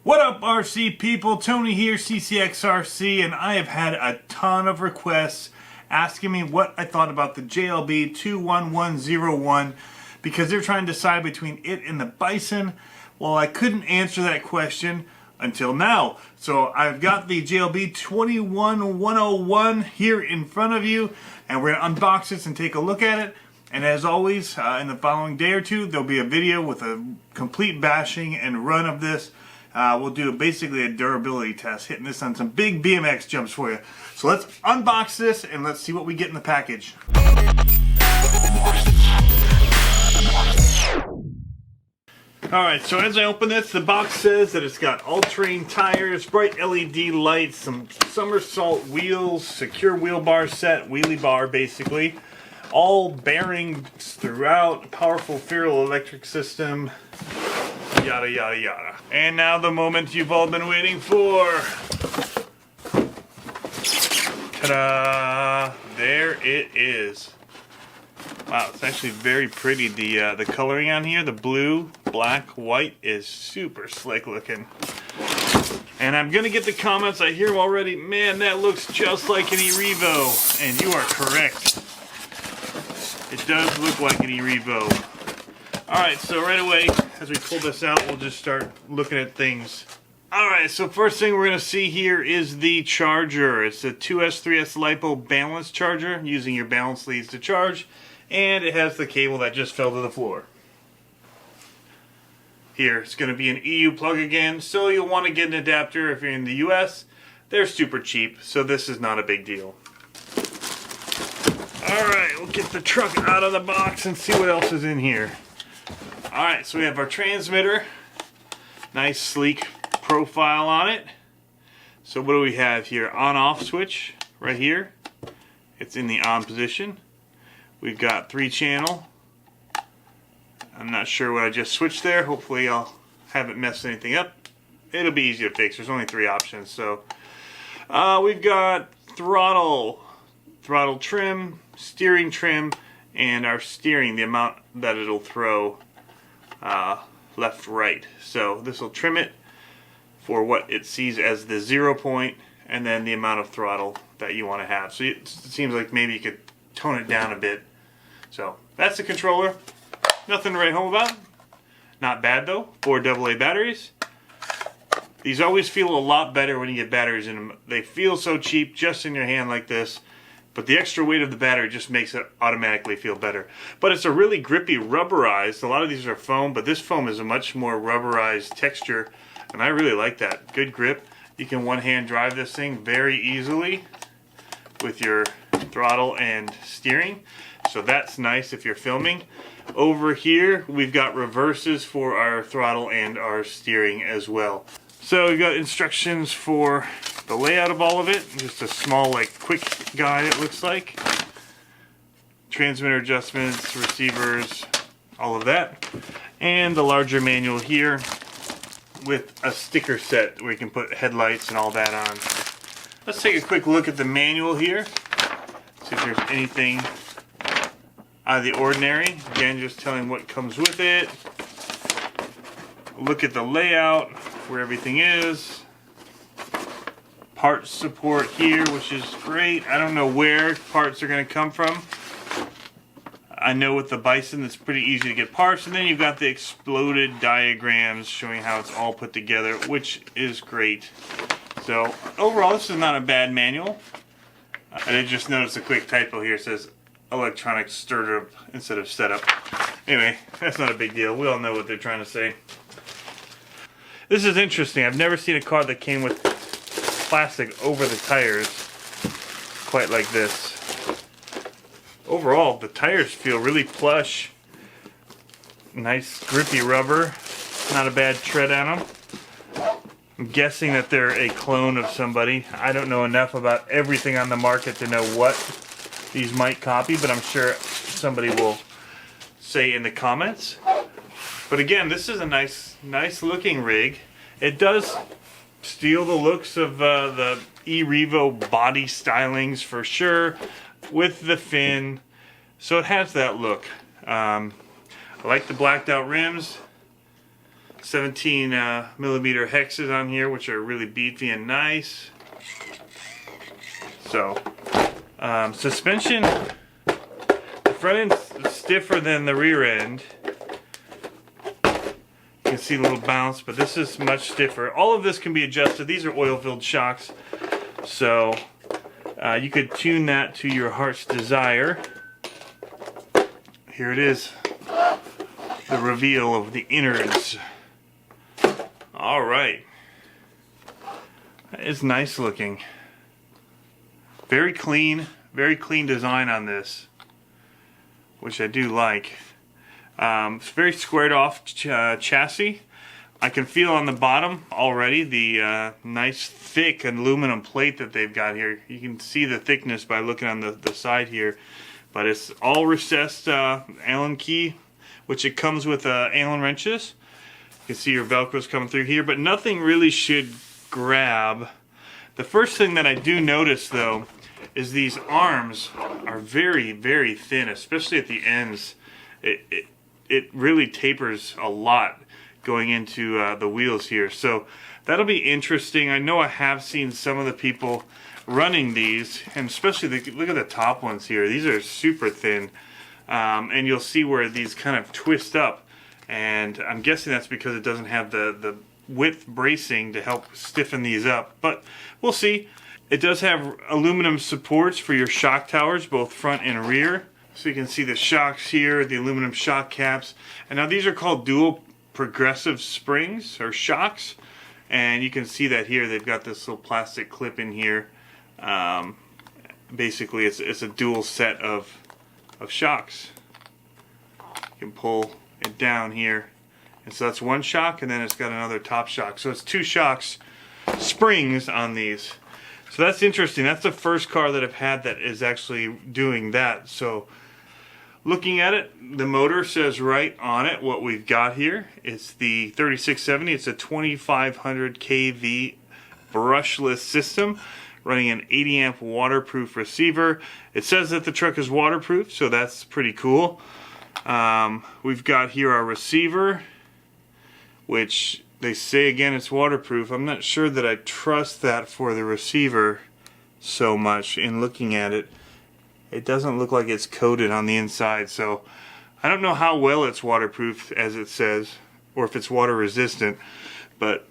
What up, RC people? Tony here, CCxRC, and I have had a ton of requests asking me what I thought about the JLB 21101 because they're trying to decide between it and the Bison. Well, I couldn't answer that question until now. So I've got the JLB 21101 here in front of you, and we're going to unbox this and take a look at it. And as always, in the following day or two, there'll be a video with a complete bashing and run of this. We'll do basically a durability test, hitting this on some big BMX jumps for you. So let's unbox this and let's see what we get in the package. Alright, so as I open this, the box says that it's got all-terrain tires, bright LED lights, some somersault wheels, secure wheel bar set, wheelie bar basically, all bearings throughout, powerful ferroelectric system, yada yada yada. And now the moment you've all been waiting for. Ta-da! There it is. Wow, it's actually very pretty. The coloring on here, the blue, black, white, is super slick looking. And I'm gonna get the comments. I hear them already. Man, that looks just like an E-revo, and you are correct. It does look like an E-revo. Alright, so right away, as we pull this out, we'll just start looking at things. Alright, so first thing we're going to see here is the charger. It's a 2S3S LiPo balance charger, using your balance leads to charge. And it has the cable that just fell to the floor. Here, it's going to be an EU plug again, so you'll want to get an adapter if you're in the US. They're super cheap, so this is not a big deal. Alright, we'll get the truck out of the box and see what else is in here. Alright, so we have our transmitter. Nice sleek profile on it. So what do we have here? On-off switch right here. It's in the on position. We've got 3-channel. I'm not sure what I just switched there. Hopefully I'll haven't messed anything up. It'll be easy to fix. There's only 3 options. So we've got throttle trim, steering trim, and our steering, the amount that it'll throw left, right. So this will trim it for what it sees as the 0 point, and then the amount of throttle that you want to have. So it seems like maybe you could tone it down a bit. So that's the controller. Nothing to write home about. Not bad though. 4 AA batteries. These always feel a lot better when you get batteries in them. They feel so cheap just in your hand like this. But the extra weight of the battery just makes it automatically feel better. But it's a really grippy rubberized. A lot of these are foam, but this foam is a much more rubberized texture. And I really like that. Good grip. You can one-hand drive this thing very easily with your throttle and steering. So that's nice if you're filming. Over here, we've got reverses for our throttle and our steering as well. So we've got instructions for the layout of all of it. Just a small, like, quick guide, it looks like. Transmitter adjustments, receivers, all of that. And the larger manual here with a sticker set where you can put headlights and all that on. Let's take a quick look at the manual here. See if there's anything out of the ordinary. Again, just telling what comes with it. Look at the layout, where everything is. Parts support here, which is great. I don't know where parts are going to come from. I know with the Bison it's pretty easy to get parts, and then you've got the exploded diagrams showing how it's all put together, which is great. So overall, this is not a bad manual. I did just notice a quick typo here. It says electronic startup instead of setup. Anyway, that's not a big deal. We all know what they're trying to say. This is interesting. I've never seen a car that came with plastic over the tires quite like this. Overall, the tires feel really plush. Nice grippy rubber. Not a bad tread on them. I'm guessing that they're a clone of somebody. I don't know enough about everything on the market to know what these might copy, but I'm sure somebody will say in the comments. But again, this is a nice looking rig. It does steal the looks of the E-revo body stylings for sure, with the fin, so it has that look. I like the blacked out rims. 17 millimeter hexes on here, which are really beefy and nice. So, suspension, the front end's stiffer than the rear end. You can see a little bounce, but this is much stiffer. All of this can be adjusted. These are oil-filled shocks, so you could tune that to your heart's desire. Here it is, the reveal of the innards. All right, it's nice looking. Very clean design on this, which I do like. It's very squared off chassis. I can feel on the bottom already the nice thick aluminum plate that they've got here. You can see the thickness by looking on the side here. But it's all recessed Allen key, which it comes with Allen wrenches. You can see your Velcro's coming through here, but nothing really should grab. The first thing that I do notice though is these arms are very, very thin, especially at the ends. It really tapers a lot going into the wheels here, so that'll be interesting. I know I have seen some of the people running these, and especially look at the top ones here. These are super thin, and you'll see where these kind of twist up, and I'm guessing that's because it doesn't have the width bracing to help stiffen these up, but we'll see. It does have aluminum supports for your shock towers, both front and rear. So you can see the shocks here, the aluminum shock caps. And now these are called dual progressive springs or shocks. And you can see that here they've got this little plastic clip in here. Basically it's a dual set of shocks. You can pull it down here. And so that's one shock, and then it's got another top shock. So it's two shocks, springs on these. So that's interesting. That's the first car that I've had that is actually doing that. So looking at it, the motor says right on it what we've got here. It's the 3670. It's a 2500 kV brushless system running an 80 amp waterproof receiver. It says that the truck is waterproof, so that's pretty cool. We've got here our receiver, which they say again it's waterproof. I'm not sure that I trust that for the receiver so much. In looking at it, it doesn't look like it's coated on the inside, so I don't know how well it's waterproof as it says, or if it's water resistant. But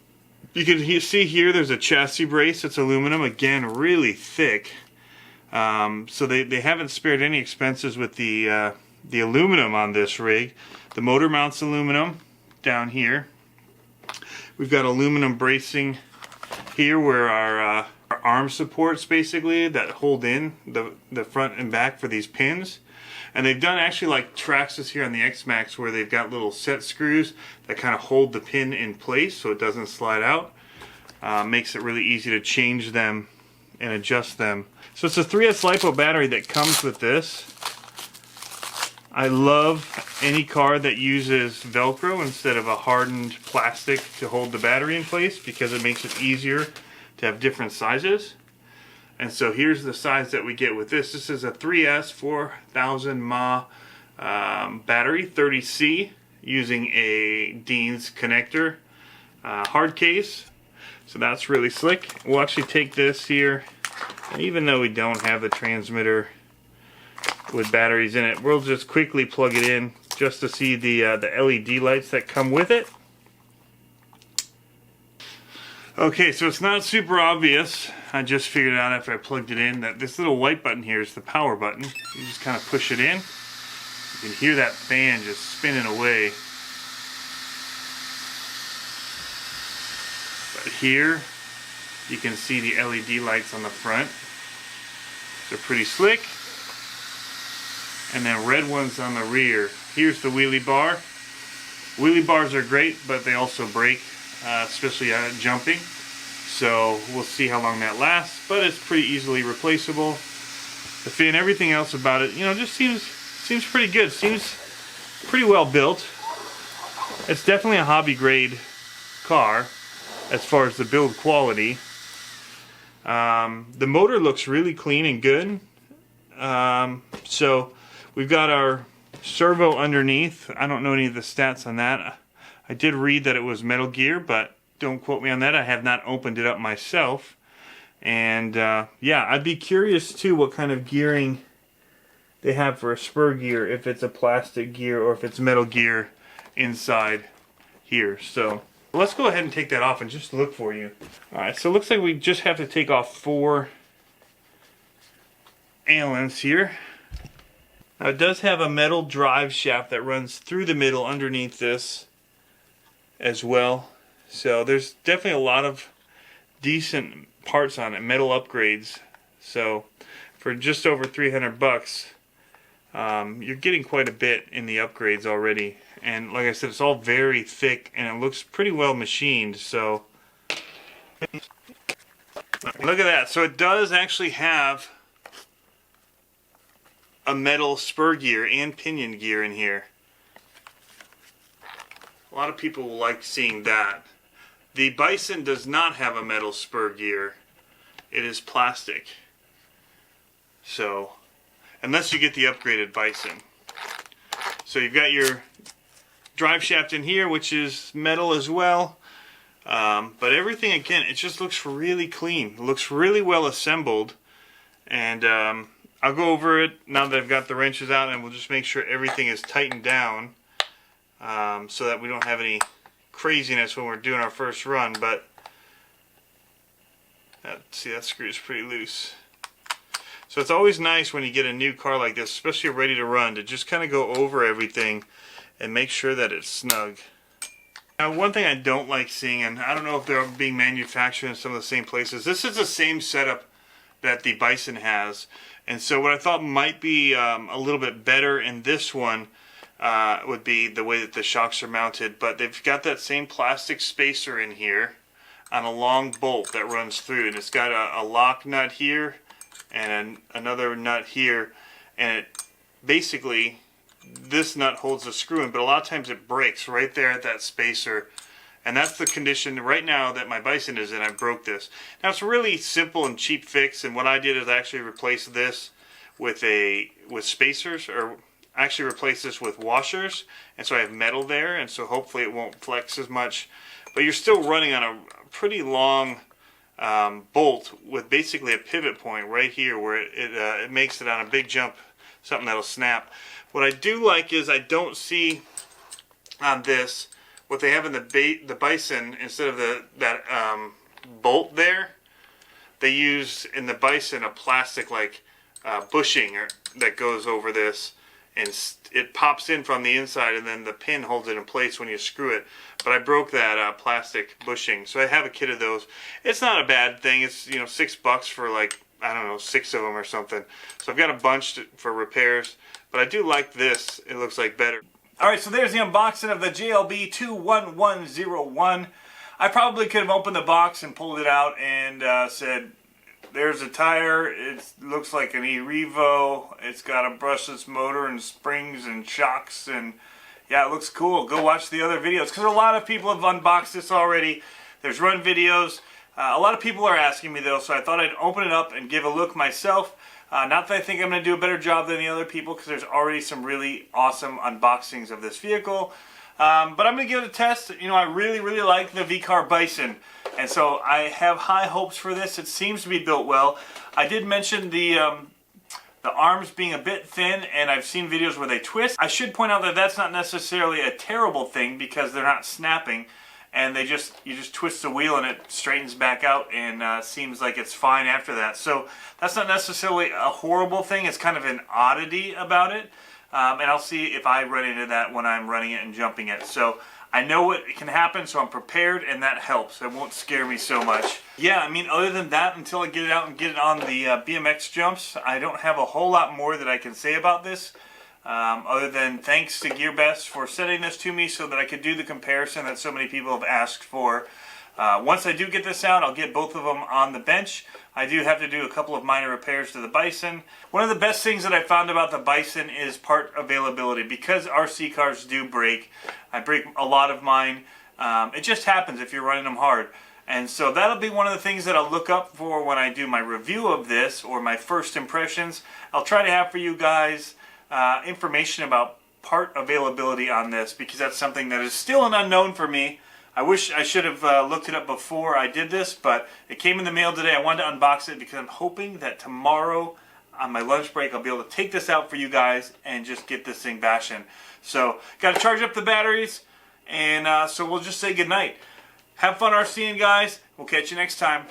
you can see here there's a chassis brace. It's aluminum, again really thick. So they haven't spared any expenses with the aluminum on this rig. The motor mounts aluminum down here. We've got aluminum bracing here where our arm supports basically that hold in the front and back for these pins. And they've done actually like Traxxas here on the X-Max where they've got little set screws that kind of hold the pin in place so it doesn't slide out. Makes it really easy to change them and adjust them. So it's a 3S LiPo battery that comes with this. I love any car that uses Velcro instead of a hardened plastic to hold the battery in place, because it makes it easier to have different sizes. And so here's the size that we get with this. This is a 3S 4000 mAh battery, 30C, using a Dean's connector hard case. So that's really slick. We'll actually take this here, and even though we don't have the transmitter with batteries in it, we'll just quickly plug it in just to see the LED lights that come with it. Okay, so it's not super obvious. I just figured out after I plugged it in that this little white button here is the power button. You just kind of push it in. You can hear that fan just spinning away. But here you can see the LED lights on the front. They're pretty slick. And then red ones on the rear. Here's the wheelie bar. Wheelie bars are great, but they also break, especially jumping. So we'll see how long that lasts, but it's pretty easily replaceable. The fin, everything else about it, just seems pretty good. Seems pretty well built. It's definitely a hobby grade car as far as the build quality. The motor looks really clean and good. So we've got our servo underneath. I don't know any of the stats on that. I did read that it was metal gear, but don't quote me on that. I have not opened it up myself. And yeah, I'd be curious too what kind of gearing they have for a spur gear, if it's a plastic gear or if it's metal gear inside here. So let's go ahead and take that off and just look for you. Alright, so it looks like we just have to take off 4 Allens here. Now it does have a metal drive shaft that runs through the middle underneath this as well. So there's definitely a lot of decent parts on it, metal upgrades. So for just over 300 bucks, you're getting quite a bit in the upgrades already. And like I said, it's all very thick and it looks pretty well machined. So look at that. So it does actually have a metal spur gear and pinion gear in here. A lot of people will like seeing that. The Bison does not have a metal spur gear. It is plastic. So, unless you get the upgraded Bison. So you've got your drive shaft in here, which is metal as well. But everything, again, it just looks really clean. It looks really well assembled. And I'll go over it now that I've got the wrenches out, and we'll just make sure everything is tightened down so that we don't have any craziness when we're doing our first run. But see, that screw is pretty loose. So it's always nice when you get a new car like this, especially ready to run, to just kind of go over everything and make sure that it's snug. Now, one thing I don't like seeing, and I don't know if they're being manufactured in some of the same places, this is the same setup that the Bison has. And so what I thought might be a little bit better in this one would be the way that the shocks are mounted. But they've got that same plastic spacer in here on a long bolt that runs through. And it's got a lock nut here and another nut here. And it basically, this nut holds the screw in, but a lot of times it breaks right there at that spacer. And that's the condition right now that my Bison is in. I broke this. Now it's a really simple and cheap fix, and what I did is actually replace this with spacers, or actually replace this with washers, and so I have metal there, and so hopefully it won't flex as much. But you're still running on a pretty long bolt with basically a pivot point right here where it makes it on a big jump, something that'll snap. What I do like is I don't see on this what they have in the Bison. Instead of that bolt there, they use in the Bison a plastic like bushing that goes over this, and it pops in from the inside, and then the pin holds it in place when you screw it. But I broke that plastic bushing, so I have a kit of those. It's not a bad thing. It's, you know, $6 for like, I don't know, 6 of them or something. So I've got a bunch for repairs, but I do like this. It looks like better. Alright, so there's the unboxing of the JLB 21101. I probably could have opened the box and pulled it out and said, there's a tire, it looks like an E-revo, it's got a brushless motor and springs and shocks, and yeah, it looks cool. Go watch the other videos, because a lot of people have unboxed this already. There's run videos. A lot of people are asking me though, so I thought I'd open it up and give a look myself. Not that I think I'm going to do a better job than the other people, because there's already some really awesome unboxings of this vehicle. But I'm going to give it a test. You know, I really like the VKAR Bison, and so I have high hopes for this. It seems to be built well. I did mention the arms being a bit thin, and I've seen videos where they twist. I should point out that that's not necessarily a terrible thing, because they're not snapping. And you just twist the wheel and it straightens back out, and seems like it's fine after that. So that's not necessarily a horrible thing. It's kind of an oddity about it. And I'll see if I run into that when I'm running it and jumping it. So I know what can happen, so I'm prepared, and that helps. It won't scare me so much. Yeah, I mean, other than that, until I get it out and get it on the BMX jumps, I don't have a whole lot more that I can say about this. Other than thanks to Gearbest for sending this to me so that I could do the comparison that so many people have asked for. Once I do get this out, I'll get both of them on the bench. I do have to do a couple of minor repairs to the Bison. One of the best things that I found about the Bison is part availability. Because RC cars do break, I break a lot of mine. It just happens if you're running them hard. And so that'll be one of the things that I'll look up for when I do my review of this, or my first impressions. I'll try to have for you guys information about part availability on this, because that's something that is still an unknown for me. I wish I should have looked it up before I did this, but it came in the mail today. I wanted to unbox it because I'm hoping that tomorrow on my lunch break I'll be able to take this out for you guys and just get this thing bashing. So, got to charge up the batteries, and so we'll just say goodnight. Have fun RCing, guys. We'll catch you next time.